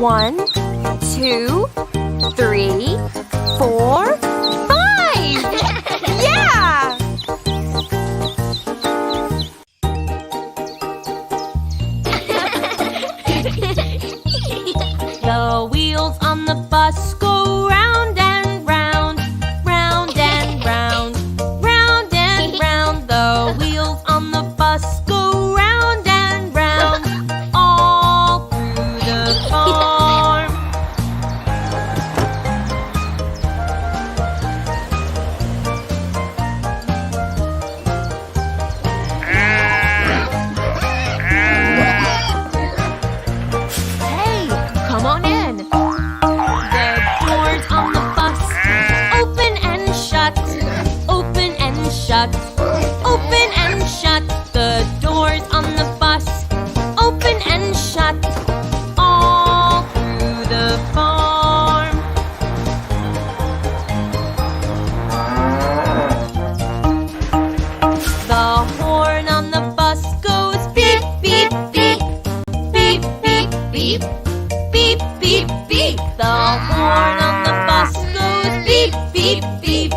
1, 2, 3, 4, 5! Yeah! The wheels on the bus go round and round, round and round, round and round. The wheels on the bus go round and round, all through the farm. Hey, come on in. The doors on the bus open and shut, open and shut, open and shut. The doors on the bus open and shut, all through the farm. The horn on the bus goes beep, beep, beep, beep, beep, beep, beep, beep, beep. The horn on the bus goes beep, beep, beep,